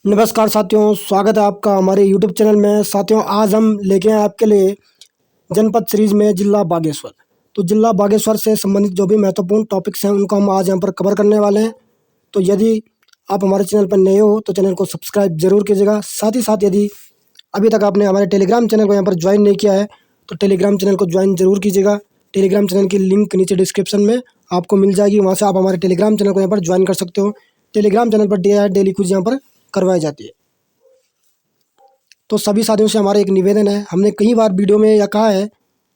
नमस्कार साथियों, स्वागत है आपका हमारे YouTube चैनल में। साथियों, आज हम लेके आए आपके लिए जनपद सीरीज में जिला बागेश्वर। तो जिला बागेश्वर से संबंधित जो भी महत्वपूर्ण टॉपिक्स हैं उनको हम आज यहाँ पर कवर करने वाले हैं। तो यदि आप हमारे चैनल पर नए हो तो चैनल को सब्सक्राइब जरूर कीजिएगा। साथ ही साथ यदि अभी तक आपने हमारे टेलीग्राम चैनल को यहाँ पर ज्वाइन नहीं किया है तो टेलीग्राम चैनल को ज्वाइन जरूर कीजिएगा। टेलीग्राम चैनल की लिंक नीचे डिस्क्रिप्शन में आपको मिल जाएगी, वहाँ से आप हमारे टेलीग्राम चैनल को यहाँ पर ज्वाइन कर सकते हो। टेलीग्राम चैनल पर डेली क्विज यहाँ पर करवाई जाती है। तो सभी साथियों से हमारा एक निवेदन है, हमने कई बार वीडियो में यह कहा है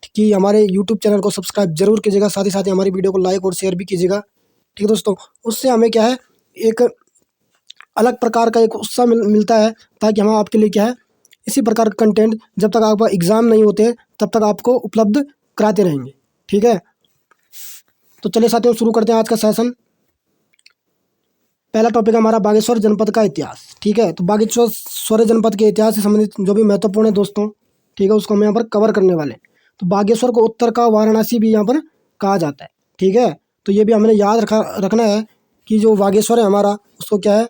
कि हमारे यूट्यूब चैनल को सब्सक्राइब जरूर कीजिएगा। साथ ही हमारी वीडियो को लाइक और शेयर भी कीजिएगा। ठीक है दोस्तों, उससे हमें क्या है, एक अलग प्रकार का एक उत्साह मिलता है, ताकि हम आपके लिए क्या है इसी प्रकार का कंटेंट जब तक आपका एग्ज़ाम नहीं होते तब तक आपको उपलब्ध कराते रहेंगे। ठीक है, तो चलिए साथियों शुरू करते हैं आज का सेशन। पहला टॉपिक है हमारा बागेश्वर जनपद का इतिहास। ठीक है, तो बागेश्वर जनपद के इतिहास से संबंधित जो भी महत्वपूर्ण है दोस्तों, ठीक है, उसको हम यहाँ पर कवर करने वाले हैं। तो बागेश्वर को उत्तर का वाराणसी भी यहाँ पर कहा जाता है। ठीक है, तो ये भी हमने याद रखना है कि जो बागेश्वर है हमारा उसको क्या है,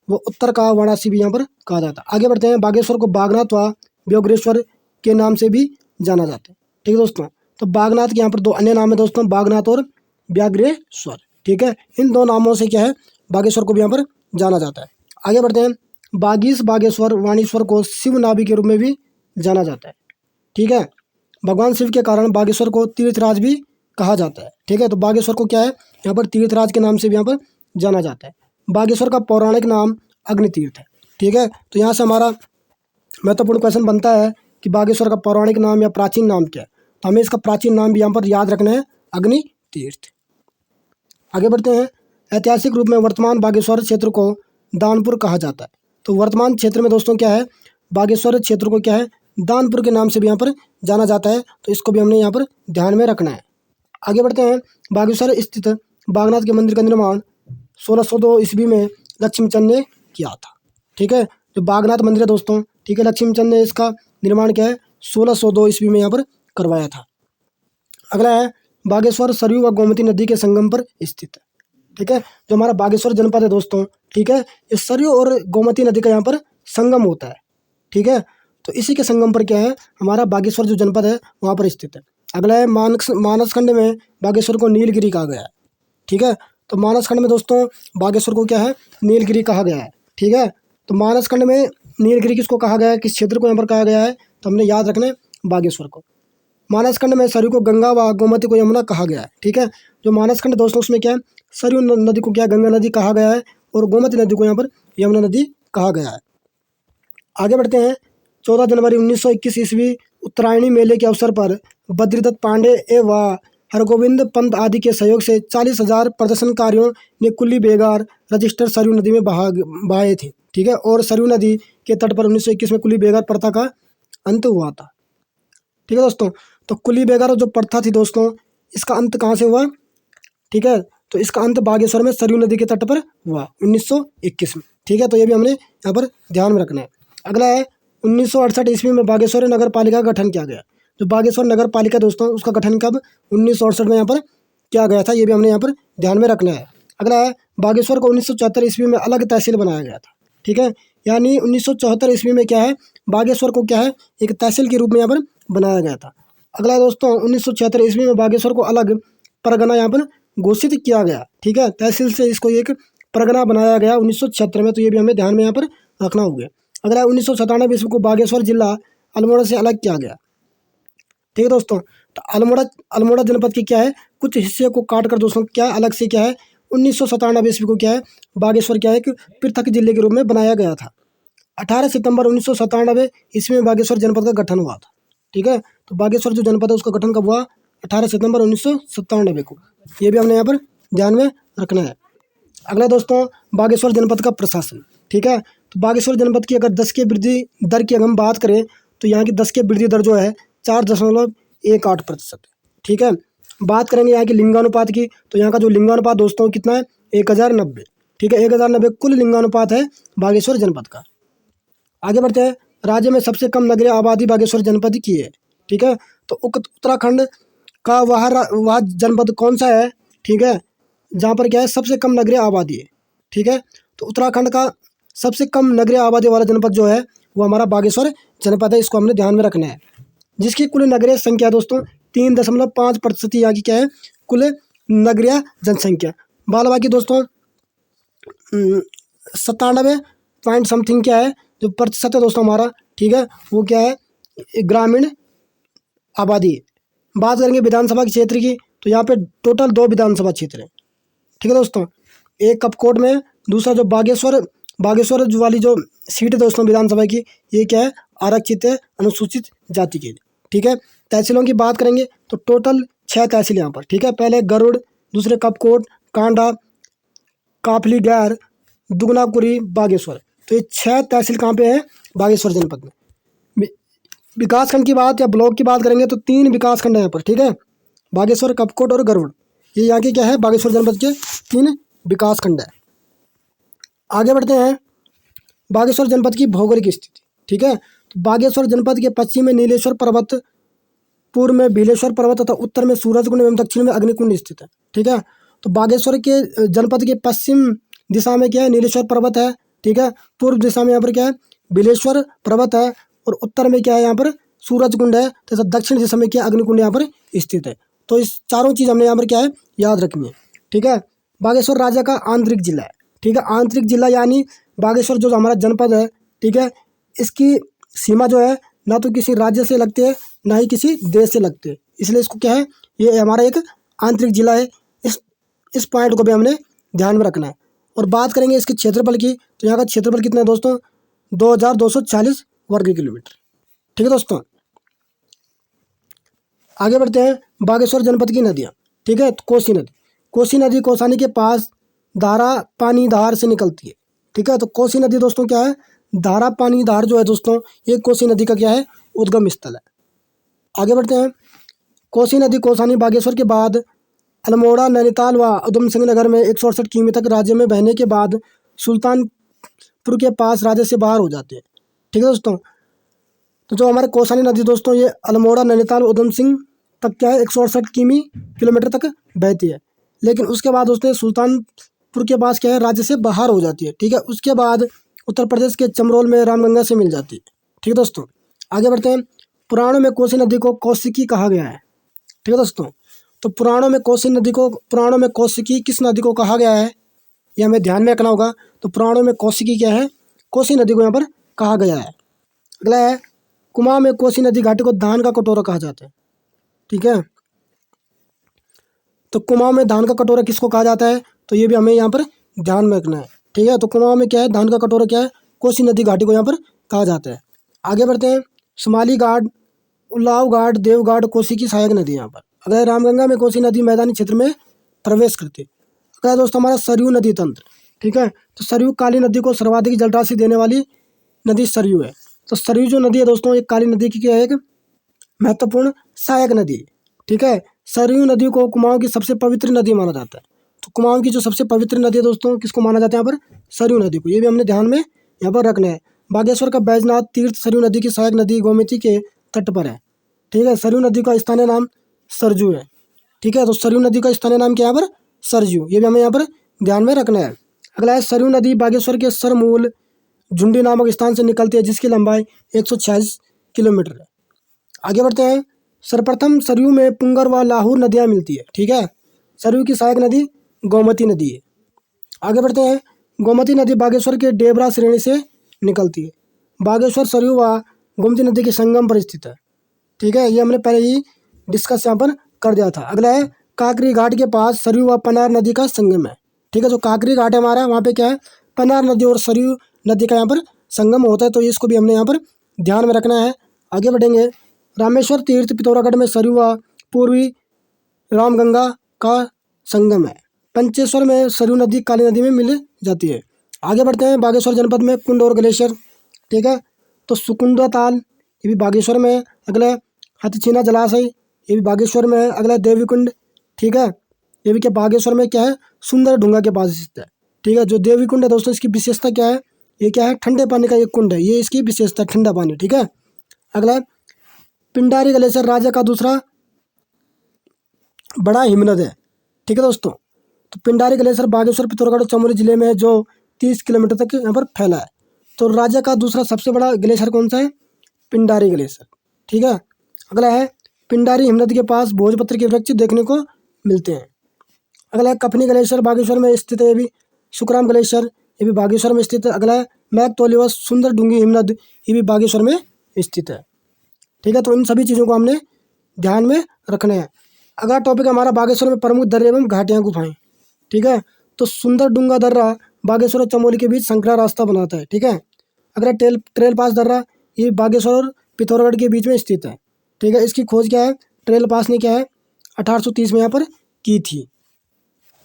वो उत्तर का वाराणसी भी यहाँ पर कहा जाता है। आगे बढ़ते हैं, बागेश्वर को बागनाथ व व्योगरेश्वर के नाम से भी जाना जाता है। ठीक है दोस्तों, तो बागनाथ के यहाँ पर दो अन्य नाम है दोस्तों, बागनाथ और व्याघ्रेश्वर। ठीक है, इन दो नामों से क्या है बागेश्वर को भी यहाँ पर जाना जाता है। आगे बढ़ते हैं, बागीश बागेश्वर वाणीश्वर को शिव नाभि के रूप में भी जाना जाता है। ठीक है, भगवान शिव के कारण बागेश्वर को तीर्थराज भी कहा जाता है। ठीक है, तो बागेश्वर को क्या है यहाँ पर तीर्थराज के नाम से भी यहाँ पर जाना जाता है। बागेश्वर का पौराणिक नाम अग्नितीर्थ है। ठीक है, तो यहाँ से हमारा महत्वपूर्ण क्वेश्चन बनता है कि बागेश्वर का पौराणिक नाम या प्राचीन नाम क्या है। तो हमें इसका प्राचीन नाम भी यहाँ पर याद रखना है, अग्नितीर्थ। आगे बढ़ते हैं, ऐतिहासिक रूप में वर्तमान बागेश्वर क्षेत्र को दानपुर कहा जाता है। तो वर्तमान क्षेत्र में दोस्तों क्या है, बागेश्वर क्षेत्र को क्या है दानपुर के नाम से भी यहाँ पर जाना जाता है। तो इसको भी हमने यहाँ पर ध्यान में रखना है। आगे बढ़ते हैं, बागेश्वर स्थित बागनाथ के मंदिर का निर्माण 1602 ईस्वी में लक्ष्मीचंद ने किया था। ठीक है, जो बागनाथ मंदिर है दोस्तों, ठीक है, लक्ष्मीचंद ने इसका निर्माण क्या है 1602 ईस्वी में यहाँ पर करवाया था। अगला है, बागेश्वर सरयू व गोमती नदी के संगम पर स्थित है। ठीक है, जो हमारा बागेश्वर जनपद है दोस्तों, ठीक है, इस सरयू और गोमती नदी का यहाँ पर संगम होता है। ठीक है, तो इसी के संगम पर क्या है हमारा बागेश्वर जो जनपद है वहाँ पर स्थित है। अगला है, मानस खंड में बागेश्वर को नीलगिरी कहा गया है। ठीक है, तो मानस खंड में दोस्तों बागेश्वर को क्या है नीलगिरी कहा गया है। ठीक है, तो मानस खंड में नीलगिरी किसको कहा गया है, किस क्षेत्र को यहाँ पर कहा गया है, तो हमने याद रखना है बागेश्वर को। मानसखंड में सरयू को गंगा व गोमती को यमुना कहा गया है। ठीक है, जो मानसखंड दोस्तों उसमें क्या है सरयू नदी को क्या गंगा नदी कहा गया है और गोमती नदी को यहाँ पर यमुना नदी कहा गया है। आगे बढ़ते हैं, 14 जनवरी 1921 ईस्वी उत्तरायणी मेले के अवसर पर बद्रीदत्त पांडे एवं हरगोविंद पंत आदि के सहयोग से 40,000 प्रदर्शनकारियों ने कुल्ली बेगार रजिस्टर सरयू नदी में बहाए थे। ठीक है, और सरयू नदी के तट पर 1921 में कुल्ली बेगार प्रथा का अंत हुआ था। ठीक है दोस्तों, तो कुली बेगार जो प्रथा थी दोस्तों, इसका अंत कहाँ से हुआ। ठीक है, तो इसका अंत बागेश्वर में सरयू नदी के तट पर हुआ 1921 में। ठीक है, तो ये भी हमने यहाँ पर ध्यान में रखना है। अगला है, 1968 ईस्वी में बागेश्वर नगर पालिका का गठन किया गया। जो बागेश्वर नगर पालिका दोस्तों उसका गठन कब 1968 में यहाँ पर किया गया था, ये भी हमने यहाँ पर ध्यान में रखना है। अगला है, बागेश्वर को 1974 ईस्वी में अलग तहसील बनाया गया था। ठीक है, यानी 1974 ईस्वी में क्या है बागेश्वर को क्या है एक तहसील के रूप में यहाँ पर बनाया गया था। अगला है दोस्तों, 1976 ईस्वी में बागेश्वर को अलग परगना यहाँ पर घोषित किया गया। ठीक है, तहसील से इसको एक परगना बनाया गया 1976 में। तो ये भी हमें ध्यान में यहाँ पर रखना होगा। अगला है, 1997 ईस्वी को बागेश्वर जिला अल्मोड़ा से अलग किया गया। ठीक है दोस्तों, तो अल्मोड़ा जनपद की क्या है कुछ हिस्से को काट कर दोस्तों क्या अलग से क्या है 1997 ईस्वी को क्या है बागेश्वर क्या है एक पृथक जिले के रूप में बनाया गया था। 18 सितंबर 1997 ईस्वी में बागेश्वर जनपद का गठन हुआ था। ठीक है, तो बागेश्वर जो जनपद है उसका गठन कब हुआ 18 सितंबर 1997 को। ये भी हमने यहाँ पर ध्यान में रखना है। अगला दोस्तों, बागेश्वर जनपद का प्रशासन। ठीक है, तो बागेश्वर जनपद की अगर 10 के वृद्धि दर की अगर हम बात करें तो यहाँ की 10 के वृद्धि दर जो है 4.18%। ठीक है, बात करेंगे यहाँ की लिंगानुपात की, तो यहाँ का जो लिंगानुपात दोस्तों कितना है 1090। ठीक है, 1090 कुल लिंगानुपात है बागेश्वर जनपद का। आगे बढ़ते हैं, राज्य में सबसे कम नगरीय आबादी बागेश्वर जनपद की है। ठीक है, तो उत्तराखंड का वह जनपद कौन सा है, ठीक है, जहाँ पर क्या है सबसे कम नगरीय आबादी है। ठीक है, तो उत्तराखंड का सबसे कम नगरीय आबादी वाला जनपद जो है वो हमारा बागेश्वर जनपद है। इसको हमने ध्यान में रखना है। जिसकी कुल नगरीय संख्या दोस्तों 3.5% यहाँ की क्या है, कुल नगरीय जनसंख्या। बाल बाकी दोस्तों 97 पॉइंट समथिंग क्या है जो प्रतिशत है दोस्तों हमारा, ठीक है, वो क्या है, ग्रामीण आबादी। बात करेंगे विधानसभा के क्षेत्र की, तो यहाँ पे टोटल 2 विधानसभा क्षेत्र है, ठीक है दोस्तों। एक कपकोट में, दूसरा जो बागेश्वर जो वाली जो सीट है दोस्तों विधानसभा की, ये क्या है, आरक्षित है अनुसूचित जाति के लिए, ठीक है। तहसीलों की बात करेंगे तो टोटल 6 तहसील यहाँ पर, ठीक है। पहले गरुड़, दूसरे कपकोट, कांडा, काफली, गैर, दुगनाकुरी, बागेश्वर। तो ये 6 तहसील कहाँ पे है, बागेश्वर जनपद में। विकासखंड की बात या ब्लॉक की बात करेंगे तो 3 विकासखंड है यहाँ पर, ठीक है, बागेश्वर, कपकोट और गरुड़। ये यहाँ की क्या है, बागेश्वर जनपद के 3 विकासखंड है। आगे बढ़ते हैं, बागेश्वर जनपद की भौगोलिक स्थिति, ठीक है। तो बागेश्वर जनपद के पश्चिम में नीलेश्वर पर्वत, पूर्व में भीलेश्वर पर्वत तथा उत्तर में सूरजकुंड एवं दक्षिण में अग्निकुंड स्थित है, ठीक है। तो बागेश्वर के जनपद के पश्चिम दिशा में क्या है, नीलेश्वर पर्वत है, ठीक है। पूर्व दिशा में यहाँ पर क्या है, भीलेश्वर पर्वत है, और उत्तर में क्या है, यहाँ पर सूरजकुंड है, तथा दक्षिण दिशा में क्या है, अग्निकुंड यहाँ पर स्थित है। तो इस चारों चीज़ हमने यहाँ पर क्या है, याद रखनी है, ठीक है। बागेश्वर राज्य का आंतरिक जिला है, ठीक है। आंतरिक जिला यानी बागेश्वर जो हमारा जनपद है, ठीक है, इसकी सीमा जो है ना तो किसी राज्य से लगती है ना ही किसी देश से लगती है, इसलिए इसको क्या है, ये हमारा एक आंतरिक जिला है। इस पॉइंट को भी हमने ध्यान में रखना है। और बात करेंगे इसके क्षेत्रफल की, तो यहाँ का क्षेत्रफल कितना है दोस्तों, 2240 वर्ग किलोमीटर, ठीक है दोस्तों। आगे बढ़ते हैं, बागेश्वर जनपद की नदियाँ, ठीक है। तो कोसी नदी कौसानी के पास धारा पानी धार से निकलती है, ठीक है। तो कोसी नदी दोस्तों क्या है, धारा पानी धार जो है दोस्तों, ये कोसी नदी का क्या है, उद्गम स्थल है। आगे बढ़ते हैं, कोसी नदी कौसानी बागेश्वर के बाद अल्मोड़ा, नैनीताल व उधम सिंह नगर में 168 किमी तक राज्य में बहने के बाद सुल्तानपुर के पास राज्य से बाहर हो जाते हैं, ठीक है दोस्तों। तो जो हमारे कोसानी नदी दोस्तों, ये अल्मोड़ा, नैनीताल, उधम सिंह तक क्या है, 168 किलोमीटर तक बहती है। लेकिन उसके बाद दोस्तों सुल्तानपुर के पास क्या है, राज्य से बाहर हो जाती है, ठीक है। उसके बाद उत्तर प्रदेश के चमरोल में रामगंगा से मिल जाती है, ठीक है दोस्तों। आगे बढ़ते हैं, पुराणों में कोसी नदी को कौशिकी कहा गया है, ठीक है दोस्तों। तो पुराणों में कौशिकी किस नदी को कहा गया है, ये हमें ध्यान में रखना होगा। तो पुराणों में कौशिकी क्या है, कोसी नदी को यहाँ पर कहा गया है। अगला है, कुमाऊं में कोसी नदी घाटी को धान का कटोरा कहा जाता है, ठीक है। तो कुमाऊं में धान का कटोरा किसको कहा जाता है, तो ये भी हमें यहाँ पर ध्यान में रखना है, ठीक है। तो कुमाऊं में क्या है, धान का कटोरा क्या है, कोसी नदी घाटी को यहाँ पर कहा जाता है। आगे बढ़ते हैं, शुमाली घाट, उल्लाव घाट, देवघाट कोसी की सहायक नदी यहाँ पर। अगर रामगंगा में कोसी नदी मैदानी क्षेत्र में प्रवेश करती है। अगला दोस्तों हमारा सरयू नदी तंत्र, ठीक है। तो सरयू काली नदी को सर्वाधिक जलराशि देने वाली नदी सरयू है। तो सरयू जो नदी है दोस्तों, एक काली नदी की क्या है, एक महत्वपूर्ण सहायक नदी है, ठीक है। सरयू नदी को कुमाऊं की सबसे पवित्र नदी माना जाता है। तो कुमाऊं की जो सबसे पवित्र नदी है दोस्तों, किसको माना जाता है यहाँ पर, सरयू नदी को। ये भी हमने ध्यान में यहाँ पर रखना है। बागेश्वर का बैजनाथ तीर्थ सरयू नदी की सहायक नदी गोमती के तट पर है, ठीक है। सरयू नदी का स्थानीय नाम सरजू है, ठीक है। तो सरयू नदी का स्थानीय नाम क्या है यहाँ पर, सरजू। ये भी हमें यहाँ पर ध्यान में रखना है। अगला है, सरयू नदी बागेश्वर के सरमूल झुंडी नामक स्थान से निकलती है, जिसकी लंबाई 146 किलोमीटर है। आगे बढ़ते हैं, सर्वप्रथम सरयू में पुंगर व लाहौर नदियाँ मिलती है, ठीक है। सरयू की सहायक नदी गोमती नदी है। आगे बढ़ते हैं, गोमती नदी बागेश्वर के डेबरा श्रेणी से निकलती है। बागेश्वर सरयू व गोमती नदी के संगम पर स्थित है, ठीक है। ये हमने पहले ही डिस्कस यहाँ पर कर दिया था। अगला है, काकरी घाट के पास सरयू व पनार नदी का संगम है, ठीक है। जो काकरी घाट है हमारा, वहाँ पे क्या है, पनार नदी और सरयू नदी का यहाँ पर संगम होता है। तो इसको भी हमने यहाँ पर ध्यान में रखना है। आगे बढ़ेंगे, रामेश्वर तीर्थ पिथौरागढ़ में सरयू व पूर्वी रामगंगा का संगम है। पंचेश्वर में सरयू नदी काली नदी में मिल जाती है। आगे बढ़ते हैं, बागेश्वर जनपद में कुंड और ग्लेशियर, ठीक है। तो सुकुंडा ताल, ये भी बागेश्वर में है। अगला हथछीना जलाशय, ये भी बागेश्वर में है। अगला देवीकुंड, ठीक है, ये भी क्या बागेश्वर में क्या है, सुंदर ढूंगा के पास स्थित है, ठीक है। जो देवीकुंड है दोस्तों, इसकी विशेषता क्या है, ये क्या है, ठंडे पानी का एक कुंड है, ये इसकी विशेषता है, ठंडा पानी, ठीक है। अगला पिंडारी ग्लेशियर राज्य का दूसरा बड़ा हिमनद है, ठीक है दोस्तों। तो पिंडारी ग्लेशियर बागेश्वर, पिथौरागढ़ और चमोली जिले में है, जो किलोमीटर तक यहाँ पर फैला है। तो राज्य का दूसरा सबसे बड़ा ग्लेशियर कौन सा है? पिंडारी ग्लेशियर। ठीक है, अगला है पिंडारी हिमनद के पास भोजपत्र के वृक्ष देखने को मिलते हैं। अगला है कफनी ग्लेशियर बागेश्वर में स्थित है, ये भी। सुखराम ग्लेशियर, ये भी बागेश्वर में स्थित है। अगला है मैकतोलिया सुंदर डूंगी हिमनद, ये भी बागेश्वर में स्थित है। ठीक है, तो इन सभी चीज़ों को हमने ध्यान में रखना है। अगला टॉपिक हमारा बागेश्वर में प्रमुख दर्रे एवं घाटियाँ गुफाएं। ठीक है, तो सुंदर डूंगा दर्रा बागेश्वर और चमोली के बीच संकरा रास्ता बनाता है। ठीक है, अगला ट्रेल पास दर्रा, ये बागेश्वर और पिथौरागढ़ के बीच में स्थित है। ठीक है, इसकी खोज क्या है? ट्रेल पास ने क्या है 1830 में यहाँ पर की थी।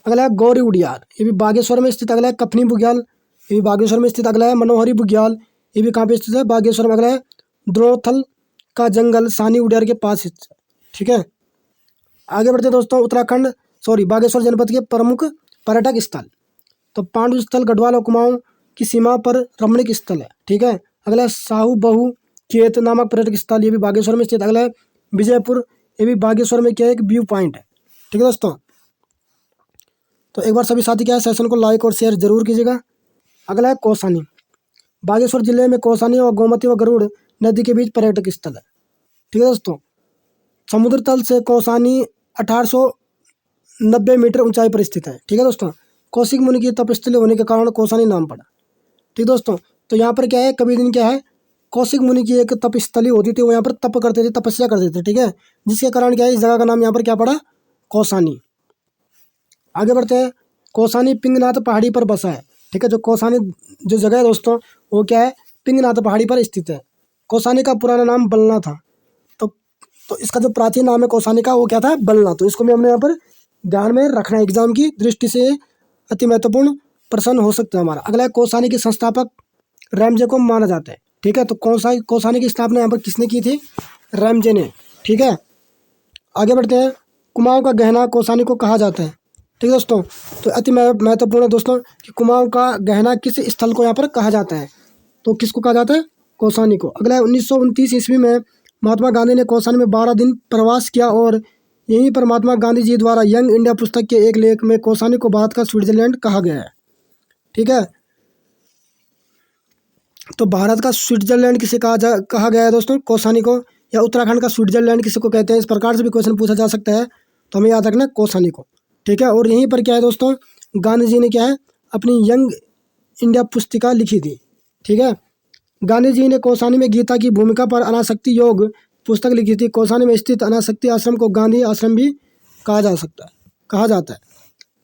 अगला है गौरी उड़ियाल, ये भी बागेश्वर में स्थित। अगला है कफनी बुग्याल, ये भी बागेश्वर में स्थित। अगला है मनोहरी बुग्याल, ये भी कहाँ पे स्थित है? बागेश्वर में। अगला है द्रोथल का जंगल सानी उड़ियाल के पास स्थित है। ठीक है, आगे बढ़ते दोस्तों। बागेश्वर जनपद के प्रमुख पर्यटक स्थल, तो पांडु स्थल गढ़वाल और कुमाऊं की सीमा पर रमणीक स्थल है। ठीक है, अगला है साहू बहु खेत नामक पर्यटक स्थल, ये भी बागेश्वर में स्थित। अगला है विजयपुर, ये भी बागेश्वर में क्या है? एक व्यू पॉइंट है। ठीक है दोस्तों, तो एक बार सभी साथी क्या है सेशन को लाइक और शेयर जरूर कीजिएगा। अगला है कौसानी, बागेश्वर जिले में कौसानी और गोमती व गरुड़ नदी के बीच पर्यटक स्थल है। ठीक है दोस्तों, समुद्र तल से कौसानी 1890 मीटर ऊंचाई पर स्थित है। ठीक है दोस्तों, कौशिक मुनि की तपस्थली होने के कारण कौसानी नाम पड़ा। ठीक दोस्तों, तो यहाँ पर क्या है कभी दिन क्या है कौशिक मुनि की एक तपस्थली होती थी, वो यहाँ पर तप करते थे, तपस्या करते थे। ठीक है, जिसके कारण क्या है इस जगह का नाम यहाँ पर क्या पड़ा? कौसानी। आगे बढ़ते हैं। कौसानी पिंगनाथ पहाड़ी पर बसा है। ठीक है, जो कौसानी जो जगह है दोस्तों वो क्या है? पिंगनाथ पहाड़ी पर स्थित है। कौसानी का पुराना नाम बलना था। तो इसका जो प्राचीन नाम है कौसानी का वो क्या था? बलना। तो इसको भी हमने यहाँ पर ध्यान में रखना है, एग्जाम की दृष्टि से अति महत्वपूर्ण प्रश्न हो सकता है हमारा। अगला है कौसानी के संस्थापक रैमजे को माना जाता है। ठीक है, तो कौसानी की स्थापना यहाँ पर किसने की थी? रैमजे ने। ठीक है, आगे बढ़ते हैं। कुमाऊं का गहना कौसानी को कहा जाता है। ठीक है दोस्तों, तो अति महत्वपूर्ण है दोस्तों कि कुमाऊं का गहना किस स्थल को यहाँ पर कहा जाता है? तो किसको कहा जाता है? कौसानी को। अगला है 1929 ईस्वी में महात्मा गांधी ने कौसानी में 12 दिन प्रवास किया और यहीं पर महात्मा गांधी जी द्वारा यंग इंडिया पुस्तक के एक लेख में कौसानी को भारत का स्विट्जरलैंड कहा गया है। ठीक है, तो भारत का स्विट्जरलैंड किसे कहा गया है दोस्तों? कौसानी को। या उत्तराखंड का स्विट्जरलैंड किसी को कहते हैं? इस प्रकार से भी क्वेश्चन पूछा जा सकता है, तो हमें याद रखना कौसानी को। ठीक है, और यहीं पर क्या है दोस्तों गांधी जी ने क्या है अपनी यंग इंडिया पुस्तिका लिखी थी। ठीक है, गांधी जी ने कौसानी में गीता की भूमिका पर अनासक्ति योग पुस्तक लिखी थी। कौसानी में स्थित अनासक्ति आश्रम को गांधी आश्रम भी कहा जाता है।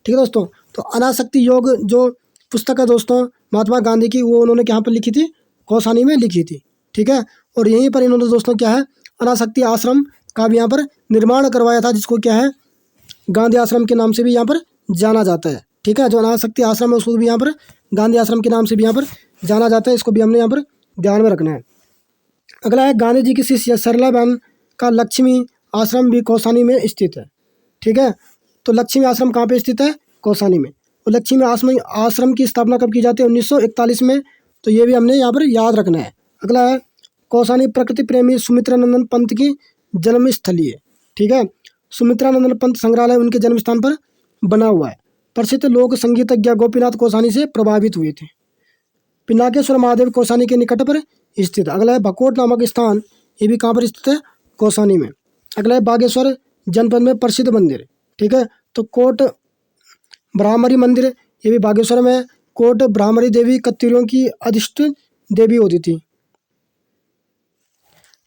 ठीक है दोस्तों, तो अनासक्ति योग जो पुस्तक है दोस्तों महात्मा गांधी की, वो उन्होंने कहाँ पर लिखी थी? कौसानी में लिखी थी। ठीक है, और यहीं पर इन्होंने दोस्तों क्या है अनासक्ति आश्रम का भी यहाँ पर निर्माण करवाया था, जिसको क्या है गांधी आश्रम के नाम से भी यहाँ पर जाना जाता है। ठीक है, जो अनासक्ति आश्रम है उसको भी यहाँ पर गांधी आश्रम के नाम से भी यहाँ पर जाना जाता है। इसको भी हमने यहाँ पर ध्यान में रखना है। अगला है गांधी जी की शिष्य सरलाबेन का लक्ष्मी आश्रम भी कौसानी में स्थित है। ठीक है, तो लक्ष्मी आश्रम कहाँ पे स्थित है? कौसानी में। तो लक्ष्मी आश्रम की स्थापना कब की जाती है? 1941 में। तो ये भी हमने यहाँ पर याद रखना है। अगला है कौसानी प्रकृति प्रेमी सुमित्रानंदन पंत की जन्मस्थली है। ठीक है, सुमित्रानंदन पंत संग्रहालय उनके जन्म स्थान पर बना हुआ है। प्रसिद्ध लोक संगीतज्ञ गोपीनाथ कौसानी से प्रभावित हुए थे। पिनाकेश्वर महादेव कौसानी के निकट पर स्थित। अगला है भकोट नामक स्थान, ये भी कहाँ पर स्थित है? कौसानी में। अगला है बागेश्वर जनपद में प्रसिद्ध मंदिर। ठीक है, तो कोट ब्राह्मरी मंदिर, ये भी बागेश्वर में। कोट ब्राह्मरी देवी कत्यूरियों की अधिष्ठ देवी होती थी।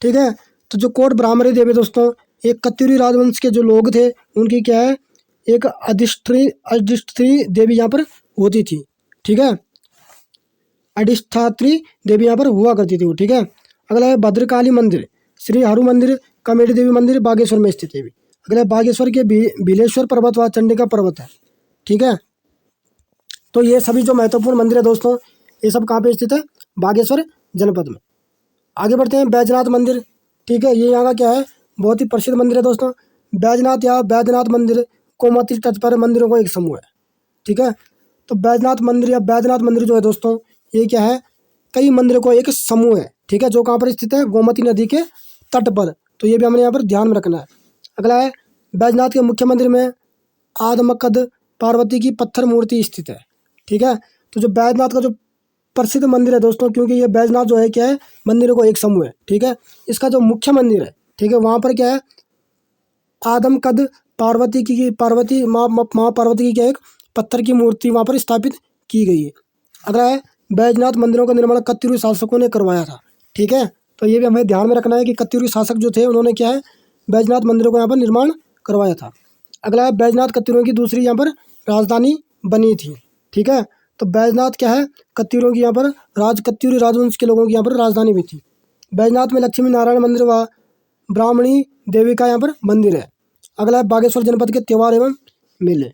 ठीक है, तो जो कोट ब्राह्मरी देवी दोस्तों एक कत्यूरी राजवंश के जो लोग थे उनकी क्या है एक अधिष्ठात्री देवी यहाँ पर होती थी। ठीक है, अधिष्ठात्री देवी यहाँ पर हुआ करती थी वो। ठीक है, अगला है भद्रकाली मंदिर, श्री हरु मंदिर, कामेडी देवी मंदिर बागेश्वर में स्थित है। अगला बागेश्वर के भीलेश्वर पर्वत व चंडिका पर्वत है। ठीक है, तो ये सभी जो महत्वपूर्ण मंदिर है दोस्तों ये सब कहाँ पे स्थित है? बागेश्वर जनपद में। आगे बढ़ते हैं बैजनाथ मंदिर। ठीक है, ये यहाँ का क्या है बहुत ही प्रसिद्ध मंदिर है दोस्तों। बैजनाथ या बैद्यनाथ मंदिर कोमती तट पर मंदिरों का एक समूह है। ठीक है, तो बैजनाथ मंदिर या बैद्यनाथ मंदिर जो है दोस्तों ये क्या है कई मंदिरों का एक समूह है। ठीक है, जो कहाँ पर स्थित है? गोमती नदी के तट पर। तो ये भी हमने यहाँ पर ध्यान में रखना है। अगला है बैजनाथ के मुख्य मंदिर में आदमकद पार्वती की पत्थर मूर्ति स्थित है। ठीक है, तो जो बैजनाथ का जो प्रसिद्ध मंदिर है दोस्तों, क्योंकि ये बैजनाथ जो है क्या है, मंदिरों को एक समूह है, ठीक है। इसका जो मुख्य मंदिर है, ठीक है, वहाँ पर क्या है, आदमकद पार्वती माँ पार्वती की क्या एक पत्थर की मूर्ति वहाँ पर स्थापित की गई है। अगला है, बैजनाथ मंदिरों का निर्माण कत्यूरी शासकों ने करवाया था, ठीक है। तो ये भी हमें ध्यान में रखना है कि कत्यूरी शासक जो थे उन्होंने क्या है, बैजनाथ मंदिरों को यहाँ पर निर्माण करवाया था। अगला है, बैजनाथ कत्यूरों की दूसरी यहाँ पर राजधानी बनी थी, ठीक है। तो बैजनाथ क्या है, कत्यूरों की यहाँ पर कत्यूरी राजवंश के लोगों की यहाँ पर राजधानी भी थी। बैजनाथ में लक्ष्मी नारायण मंदिर व ब्राह्मणी देवी का यहाँ पर मंदिर है। अगला है, बागेश्वर जनपद के त्योहार एवं मेले।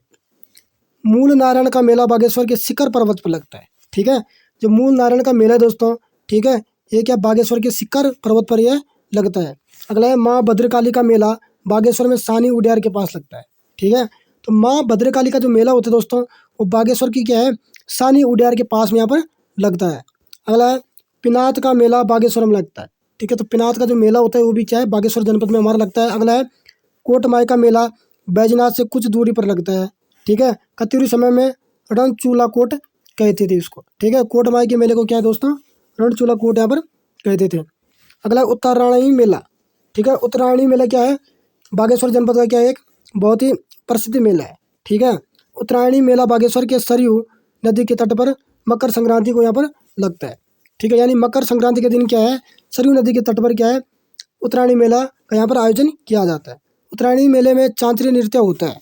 मूल नारायण का मेला बागेश्वर के शिखर पर्वत पर लगता है, ठीक है। जो मूल नारायण का मेला है दोस्तों, ठीक है, ये क्या बागेश्वर के शिखर पर्वत पर यह लगता है। अगला है, माँ भद्रकाली का मेला बागेश्वर में सानी उडियार के पास लगता है, ठीक है। तो माँ भद्रकाली का जो मेला होता है दोस्तों, वो बागेश्वर की क्या है, सानी उडियार के पास में यहाँ पर लगता है। अगला है, पिनात का मेला बागेश्वर में लगता है, ठीक है। तो पिनात का जो मेला होता है वो भी क्या है, बागेश्वर जनपद में हमारा लगता है। अगला है, कोटमाई का मेला बैजनाथ से कुछ दूरी पर लगता है, ठीक है। कत्यूरी समय में रणचूला कोट कहते थे इसको, ठीक है। कोटमाई के मेले को क्या है दोस्तों, रणचूला कोट यहाँ पर कहते थे। अगला है, उत्तरायणी मेला, ठीक है। उत्तरायणी मेला क्या है, बागेश्वर जनपद का क्या है, एक बहुत ही प्रसिद्ध मेला है, ठीक है। उत्तरायणी मेला बागेश्वर के सरयू नदी के तट पर मकर संक्रांति को यहाँ पर लगता है, ठीक है। यानी मकर संक्रांति के दिन क्या है, सरयू नदी के तट पर क्या है, उत्तरायणी मेला का यहाँ पर आयोजन किया जाता है। उत्तरायणी मेले में चांचरी नृत्य होता है,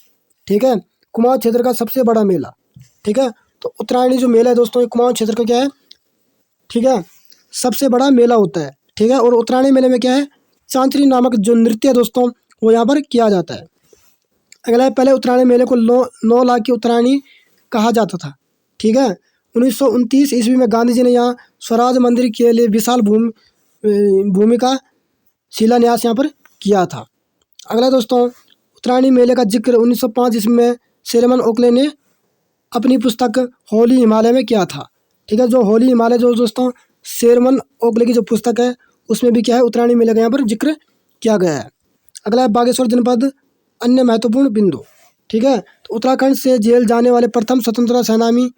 ठीक है। कुमाऊं क्षेत्र का सबसे बड़ा मेला, ठीक है। तो उत्तरायणी जो मेला है दोस्तों, ये कुमाऊं क्षेत्र का क्या है, ठीक है, सबसे बड़ा मेला होता है, ठीक है। और उत्तरायणी मेले में क्या है, चांचरी नामक जो नृत्य है दोस्तों, वो यहाँ पर किया जाता है। अगला है, पहले उत्तरायणी मेले को 9 लाख की उत्तरायणी कहा जाता था, ठीक है। 1929 ईस्वी में गांधी जी ने यहाँ स्वराज मंदिर के लिए विशाल भूमि का शिलान्यास यहाँ पर किया था। अगला दोस्तों, उत्तरायणी मेले का जिक्र 1905 ईस्वी में शेरमन ओकले ने अपनी पुस्तक होली हिमालय में किया था, ठीक है। जो होली हिमालय जो दोस्तों शेरमन ओकले की जो पुस्तक है, उसमें भी क्या है, उत्तरायणी मेले का यहाँ पर जिक्र किया गया है। अगला है, बागेश्वर जनपद अन्य महत्वपूर्ण बिंदु, ठीक है। तो उत्तराखंड से जेल जाने वाले प्रथम स्वतंत्रता सेनानी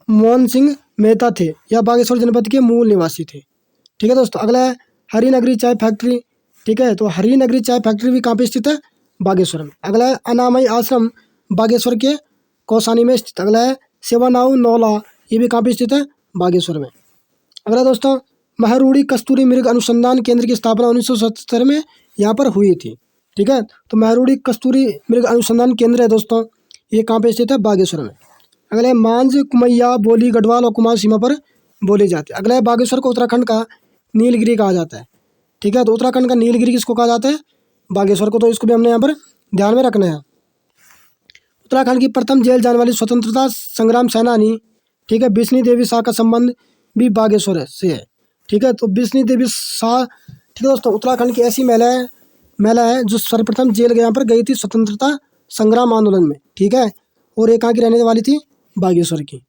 मोहन सिंह मेहता थे, यह बागेश्वर जनपद के मूल निवासी थे, ठीक है दोस्तों। अगला है, हरिनगरी चाय फैक्ट्री, ठीक है। तो हरिनगरी चाय फैक्ट्री भी कहाँ पे स्थित है, बागेश्वर में। अगला है, अनामई आश्रम बागेश्वर के कौसानी में स्थित। अगला है, सेवानाऊ नौला, ये भी कहाँ पे स्थित है, बागेश्वर में। अगला दोस्तों, महरूड़ी कस्तूरी मृग अनुसंधान केंद्र की स्थापना 1977 में यहाँ पर हुई थी, ठीक है। तो महरूड़ी कस्तूरी मृग अनुसंधान केंद्र है दोस्तों, ये कहाँ पे स्थित है, बागेश्वर में। अगला है, मांझ कुमैया बोली गढ़वाल और कुमाऊं सीमा पर बोली जाती है। अगला है, बागेश्वर को उत्तराखंड का नीलगिरी कहा जाता है, ठीक है। तो उत्तराखंड का नीलगिरी किसको कहा जाता है, बागेश्वर को। तो इसको भी हमने यहाँ पर ध्यान में रखना है। उत्तराखंड की प्रथम जेल जाने वाली स्वतंत्रता संग्राम सेनानी, ठीक है, बिस्नी देवी शाह का संबंध भी बागेश्वर से है, ठीक है। तो बिस्नी देवी शाह, ठीक है दोस्तों, उत्तराखंड की ऐसी महिला है जो सर्वप्रथम जेल यहाँ पर गई थी स्वतंत्रता संग्राम आंदोलन में, ठीक है। और ये कहाँ की रहने वाली थी, बागेश्वर की।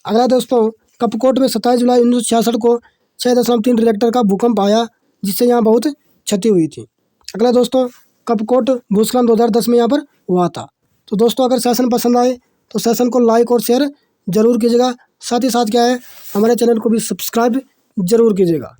अगला दोस्तों, कपकोट में 27 जुलाई 1966 को 6.3 रिएक्टर का भूकंप आया, जिससे यहाँ बहुत क्षति हुई थी। अगला दोस्तों, कपकोट भूस्खलन 2010 में यहाँ पर हुआ था। तो दोस्तों, अगर सेशन पसंद आए तो सेशन को लाइक और शेयर जरूर कीजिएगा। साथ ही साथ क्या है, हमारे चैनल को भी सब्सक्राइब जरूर कीजिएगा।